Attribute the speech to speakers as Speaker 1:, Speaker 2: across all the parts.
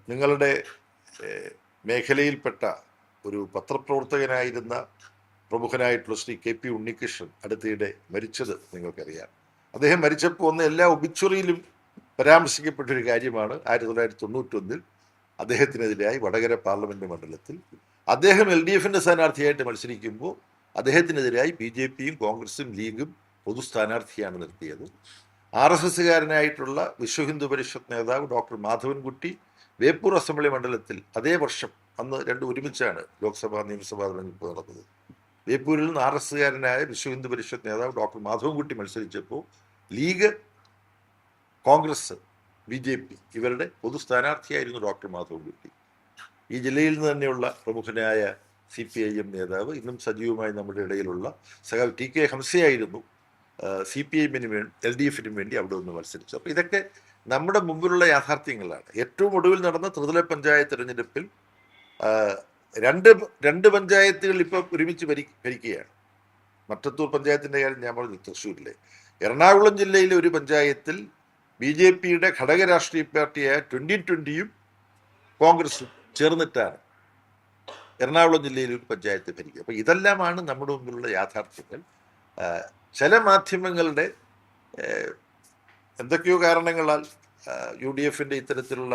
Speaker 1: നിങ്ങളുടെ മേഖലയിൽപ്പെട്ട ഒരു പത്രപ്രവർത്തകനായിരുന്ന പ്രമുഖനായിട്ടുള്ള Shri K P Unnikrishnan അടുത്തിടെ മരിച്ചത് നിങ്ങൾക്കറിയാം. അദ്ദേഹം മരിച്ചപ്പോൾ എല്ലാ ഒബിച്വറിയിലും പരാമർശിക്കപ്പെട്ടൊരു കാര്യമാണ് 1991 അദ്ദേഹത്തിനെതിരായി വടകര പാർലമെന്റ് മണ്ഡലത്തിൽ അദ്ദേഹം LDFന്റെ സ്ഥാനാർത്ഥിയായിട്ട് മത്സരിക്കുമ്പോൾ അദ്ദേഹത്തിനെതിരായി BJPയും കോൺഗ്രസും ലീഗും പൊതു സ്ഥാനാർത്ഥിയാണ് നിർത്തിയത്. RSSകാരനായിട്ടുള്ള വിശ്വ ഹിന്ദു പരിഷത്ത് നേതാവ് ഡോക്ടർ മാധവൻകുട്ടി വേപ്പൂർ അസംബ്ലി മണ്ഡലത്തിൽ അതേ വർഷം, അന്ന് രണ്ടും ഒരുമിച്ചാണ് ലോക്സഭാ നിയമസഭാ തെരഞ്ഞെടുപ്പ് നടന്നത്, വേപ്പൂരിൽ നിന്ന് RSSകാരനായ വിശ്വ ഹിന്ദു പരിഷത്ത് നേതാവ് ഡോക്ടർ മാധവൻകുട്ടി മത്സരിച്ചപ്പോൾ ലീഗ്, കോൺഗ്രസ്, BJP ഇവരുടെ പൊതു സ്ഥാനാർത്ഥിയായിരുന്നു ഡോക്ടർ മാധവൻകുട്ടി. ഈ ജില്ലയിൽ നിന്ന് തന്നെയുള്ള പ്രമുഖനായ CPIM നേതാവ്, ഇന്നും സജീവമായി നമ്മുടെ ഇടയിലുള്ള സഖാവ് TK ഹംസയായിരുന്നു CPIM-നും LDFനും വേണ്ടി അവിടെ നിന്ന് മത്സരിച്ചു. അപ്പോൾ ഇതൊക്കെ നമ്മുടെ മുമ്പിലുള്ള യാഥാർത്ഥ്യങ്ങളാണ്. ഏറ്റവും ഒടുവിൽ നടന്ന ത്രിതല പഞ്ചായത്ത് തെരഞ്ഞെടുപ്പിൽ രണ്ട് പഞ്ചായത്തുകൾ ഇപ്പോൾ ഒരുമിച്ച് ഭരിക്കുകയാണ്. മറ്റത്തൂർ പഞ്ചായത്തിൻ്റെ കാര്യം ഞാൻ പറഞ്ഞു, തൃശ്ശൂരിലെ. എറണാകുളം ജില്ലയിലെ ഒരു പഞ്ചായത്തിൽ BJPയുടെ ഘടക രാഷ്ട്രീയ പാർട്ടിയായ 2020യും കോൺഗ്രസും ചേർന്നിട്ടാണ് എറണാകുളം ജില്ലയിൽ ഒരു പഞ്ചായത്ത് ഭരിക്കുക. അപ്പോൾ ഇതെല്ലാമാണ് നമ്മുടെ മുമ്പിലുള്ള യാഥാർത്ഥ്യങ്ങൾ. ചില മാധ്യമങ്ങളുടെ എന്തൊക്കെയോ കാരണങ്ങളാൽ UDFന്റെ ഇത്തരത്തിലുള്ള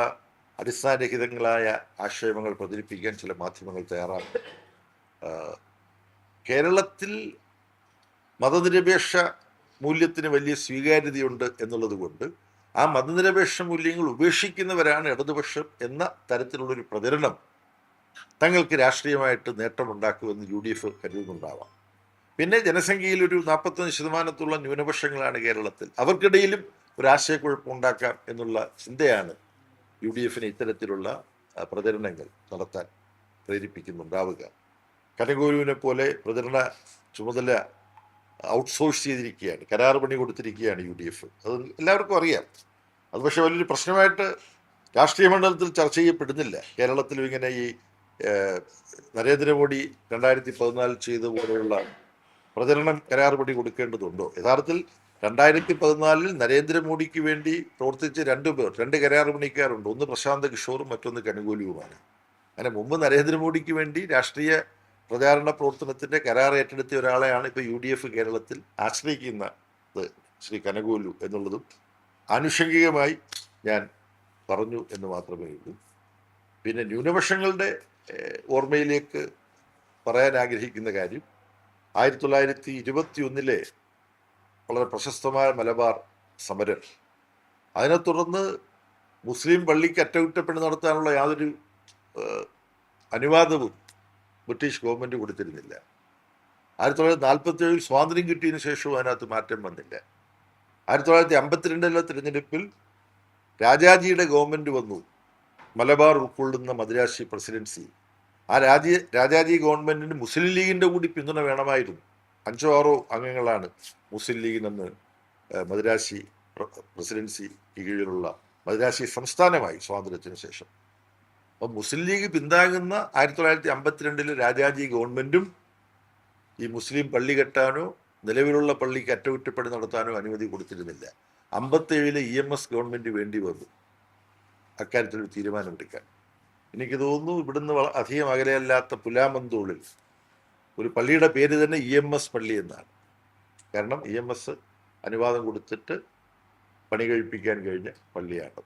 Speaker 1: അടിസ്ഥാനരഹിതങ്ങളായ ആശയങ്ങൾ പ്രചരിപ്പിക്കാൻ ചില മാധ്യമങ്ങൾ തയ്യാറാണ്. കേരളത്തിൽ മതനിരപേക്ഷ മൂല്യത്തിന് വലിയ സ്വീകാര്യതയുണ്ട് എന്നുള്ളത് കൊണ്ട് ആ മതനിരപേക്ഷ മൂല്യങ്ങൾ ഉപേക്ഷിക്കുന്നവരാണ് ഇടതുപക്ഷം എന്ന തരത്തിലുള്ളൊരു പ്രചരണം തങ്ങൾക്ക് രാഷ്ട്രീയമായിട്ട് നേട്ടമുണ്ടാക്കുമെന്ന് UDF കരുതുന്നുണ്ടാവാം. പിന്നെ ജനസംഖ്യയിൽ ഒരു 45% ന്യൂനപക്ഷങ്ങളാണ് കേരളത്തിൽ. അവർക്കിടയിലും ഒരു ആശയക്കുഴപ്പമുണ്ടാക്കാം എന്നുള്ള ചിന്തയാണ് UDFനെ ഇത്തരത്തിലുള്ള പ്രചരണങ്ങൾ നടത്താൻ പ്രേരിപ്പിക്കുന്നുണ്ടാവുക. കനകോലുവിനെ പോലെ പ്രചരണ ചുമതല ഔട്ട്സോഴ്സ് ചെയ്തിരിക്കുകയാണ്, കരാർ പണി കൊടുത്തിരിക്കുകയാണ് UDF. അത് എല്ലാവർക്കും അറിയാം. അത് പക്ഷേ വലിയൊരു പ്രശ്നമായിട്ട് രാഷ്ട്രീയ മണ്ഡലത്തിൽ ചർച്ച ചെയ്യപ്പെടുന്നില്ല. കേരളത്തിലും ഇങ്ങനെ ഈ നരേന്ദ്രമോദി 2014 ചെയ്ത പോലെയുള്ള പ്രചരണം കരാർ പണി കൊടുക്കേണ്ടതുണ്ടോ? യഥാർത്ഥത്തിൽ 2014 നരേന്ദ്രമോദിക്ക് വേണ്ടി പ്രവർത്തിച്ച രണ്ട് കരാർ പണിക്കാരുണ്ട്. ഒന്ന് പ്രശാന്ത് കിഷോറും മറ്റൊന്ന് കനകോലുവുമാണ്. അങ്ങനെ മുമ്പ് നരേന്ദ്രമോദിക്ക് വേണ്ടി രാഷ്ട്രീയ പ്രചാരണ പ്രവർത്തനത്തിൻ്റെ കരാർ ഏറ്റെടുത്തിയ ഒരാളെയാണ് ഇപ്പോൾ UDF കേരളത്തിൽ ആശ്രയിക്കുന്നത്, ശ്രീ കനകോലു എന്നുള്ളതും ആനുഷംഗികമായി ഞാൻ പറഞ്ഞു എന്ന് മാത്രമേ ഉള്ളൂ. പിന്നെ ന്യൂനപക്ഷങ്ങളുടെ ഓർമ്മയിലേക്ക് പറയാൻ ആഗ്രഹിക്കുന്ന കാര്യം, 1921 വളരെ പ്രശസ്തമായ മലബാർ സമരം, അതിനെ തുടർന്ന് മുസ്ലിം പള്ളിക്ക് അറ്റകുറ്റപ്പണി നടത്താനുള്ള യാതൊരു അനുവാദവും ബ്രിട്ടീഷ് ഗവൺമെൻറ് കൊടുത്തിരുന്നില്ല. 1947 സ്വാതന്ത്ര്യം കിട്ടിയതിന് ശേഷവും അതിനകത്ത് മാറ്റം വന്നില്ല. 1952 തിരഞ്ഞെടുപ്പിൽ രാജാജിയുടെ ഗവൺമെൻറ് വന്നു, മലബാർ ഉൾക്കൊള്ളുന്ന മദ്രാശി പ്രസിഡൻസി. ആ രാജാജി ഗവൺമെൻറ്റിന് മുസ്ലിം ലീഗിൻ്റെ കൂടി പിന്തുണ വേണമായിരുന്നു. 5-6 അംഗങ്ങളാണ് മുസ്ലിം ലീഗിനെന്ന് മദ്രാശി പ്രസിഡൻസിക്ക് കീഴിലുള്ള മദ്രാശി സംസ്ഥാനമായി സ്വാതന്ത്ര്യത്തിന് ശേഷം. അപ്പം മുസ്ലിം ലീഗ് പിന്താങ്ങുന്ന 1952 രാജാജി ഗവൺമെൻറ്റും ഈ മുസ്ലിം പള്ളി കെട്ടാനോ നിലവിലുള്ള പള്ളിക്ക് അറ്റകുറ്റപ്പണി നടത്താനോ അനുമതി കൊടുത്തിരുന്നില്ല. 57 EMS ഗവൺമെൻറ് വേണ്ടി വന്നു അക്കാര്യത്തിലൊരു തീരുമാനമെടുക്കാൻ. എനിക്ക് തോന്നുന്നു ഇവിടുന്ന് അധികം അകലെയല്ലാത്ത പുലാമന്തോളിൽ ഒരു പള്ളിയുടെ പേര് തന്നെ EMS പള്ളി എന്നാണ്. കാരണം EMS അനുവാദം കൊടുത്തിട്ട് പണി കഴിപ്പിക്കാൻ കഴിഞ്ഞ പള്ളിയാണ്.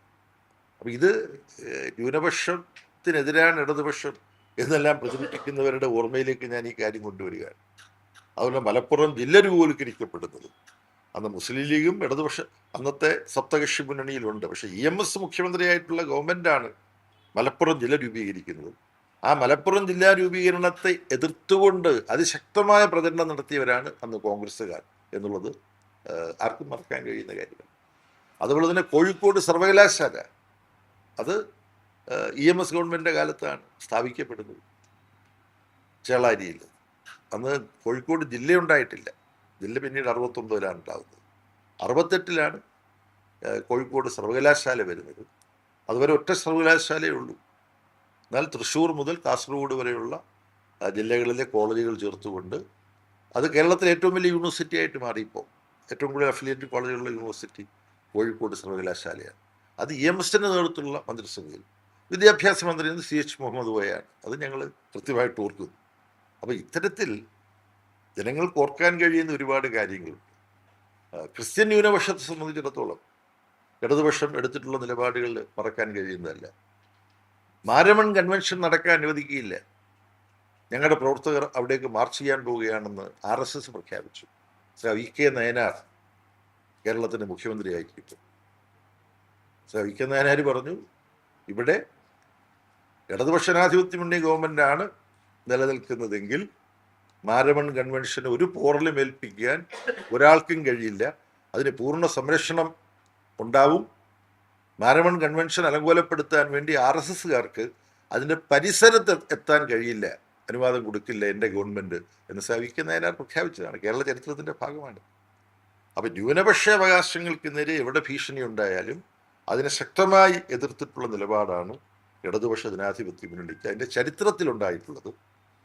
Speaker 1: അപ്പം ഇത് ന്യൂനപക്ഷത്തിനെതിരാണ് ഇടതുപക്ഷം എന്നെല്ലാം പ്രചരിപ്പിക്കുന്നവരുടെ ഓർമ്മയിലേക്ക് ഞാൻ ഈ കാര്യം കൊണ്ടുവരികയാണ്. അതുപോലെ മലപ്പുറം ജില്ല രൂപവൽക്കരിക്കപ്പെടുന്നത് അന്ന് മുസ്ലിം ലീഗും ഇടതുപക്ഷം അന്നത്തെ സപ്തകക്ഷി മുന്നണിയിലുണ്ട്. പക്ഷേ EMS മുഖ്യമന്ത്രിയായിട്ടുള്ള ഗവൺമെൻറ്റാണ് മലപ്പുറം ജില്ല രൂപീകരിക്കുന്നത്. ആ മലപ്പുറം ജില്ലാ രൂപീകരണത്തെ എതിർത്തുകൊണ്ട് അതിശക്തമായ പ്രചരണം നടത്തിയവരാണ് അന്ന് കോൺഗ്രസ്സുകാർ എന്നുള്ളത് ആർക്കും മറക്കാൻ കഴിയുന്ന കാര്യമാണ്. അതുപോലെ തന്നെ കോഴിക്കോട് സർവകലാശാല, അത് EMS ഗവൺമെൻറ്റിൻ്റെ കാലത്താണ് സ്ഥാപിക്കപ്പെടുന്നത്, ചേളാരിയിൽ. അന്ന് കോഴിക്കോട് ജില്ല ഉണ്ടായിട്ടില്ല. ജില്ല പിന്നീട് 69-ലാണ് ഉണ്ടാകുന്നത്. 68-ലാണ് കോഴിക്കോട് സർവകലാശാല വരുന്നത്. അതുവരെ ഒറ്റ സർവകലാശാലയേ ഉള്ളൂ. എന്നാൽ തൃശ്ശൂർ മുതൽ കാസർഗോഡ് വരെയുള്ള ജില്ലകളിലെ കോളേജുകൾ ചേർത്തുകൊണ്ട് അത് കേരളത്തിലെ ഏറ്റവും വലിയ യൂണിവേഴ്സിറ്റി ആയിട്ട് മാറിയപ്പോൾ ഏറ്റവും കൂടുതൽ അഫിലിയേറ്റഡ് കോളേജുള്ള യൂണിവേഴ്സിറ്റി കോഴിക്കോട് സർവകലാശാലയാണ്. അത് EMSന്റെ നേതൃത്വത്തിലുള്ള മന്ത്രിസഭയിൽ. വിദ്യാഭ്യാസ മന്ത്രി CH മുഹമ്മദ് കോയയാണ്. അത് ഞങ്ങൾ കൃത്യമായിട്ട് ഓർക്കുന്നു. അപ്പോൾ ഇത്തരത്തിൽ ജനങ്ങൾക്ക് ഓർക്കാൻ കഴിയുന്ന ഒരുപാട് കാര്യങ്ങളുണ്ട്. ക്രിസ്ത്യൻ ന്യൂനപക്ഷത്തെ സംബന്ധിച്ചിടത്തോളം ഇടതുപക്ഷം എടുത്തിട്ടുള്ള നിലപാടുകൾ മറക്കാൻ കഴിയുന്നതല്ല. മാരമൺ കൺവെൻഷൻ നടക്കാൻ അനുവദിക്കുകയില്ല. ഞങ്ങളുടെ പ്രവർത്തകർ അവിടേക്ക് മാർച്ച് ചെയ്യാൻ പോവുകയാണെന്ന് RSS പ്രഖ്യാപിച്ചു. VK നയനാർ കേരളത്തിൻ്റെ മുഖ്യമന്ത്രിയായിരിക്കും. VK നയനാർ പറഞ്ഞു, ഇവിടെ ഇടതുപക്ഷ ജനാധിപത്യ മുന്നണി ഗവൺമെൻറ്റാണ് നിലനിൽക്കുന്നതെങ്കിൽ മാരമൺ കൺവെൻഷന് ഒരു പോറലും ഏൽപ്പിക്കാൻ ഒരാൾക്കും കഴിയില്ല. അതിന് പൂർണ്ണ സംരക്ഷണം ഉണ്ടാവും. മാരമൺ കൺവെൻഷൻ അലങ്കോലപ്പെടുത്താൻ വേണ്ടി RSSകാർക്ക് അതിൻ്റെ പരിസരത്ത് എത്താൻ കഴിയില്ല, അനുവാദം കൊടുക്കില്ല എൻ്റെ ഗവൺമെൻറ് എന്ന് VK നയനാർ പ്രഖ്യാപിച്ചതാണ്. കേരള ചരിത്രത്തിൻ്റെ ഭാഗമാണ്. അപ്പം ന്യൂനപക്ഷ അവകാശങ്ങൾക്ക് നേരെ എവിടെ ഭീഷണി ഉണ്ടായാലും അതിനെ ശക്തമായി എതിർത്തിട്ടുള്ള നിലപാടാണ് ഇടതുപക്ഷ ജനാധിപത്യ മുന്നണിക്ക് അതിൻ്റെ ചരിത്രത്തിലുണ്ടായിട്ടുള്ളത്.